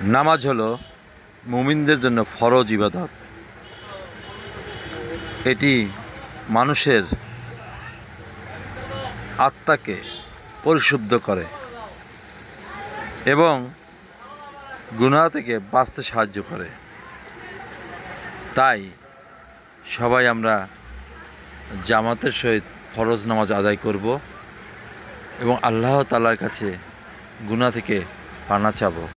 নামাজ হলো মুমিনদের জন্য ফরজ ইবাদত। এটি মানুষের আত্মাকে পরিশুদ্ধ করে এবং গুনাহ থেকে বাঁচতে সাহায্য করে। তাই সবাই আমরা জামাতের সহিত ফরজ নামাজ আদায় করব এবং আল্লাহ তাআলার কাছে গুনাহ থেকে পানা চাবো।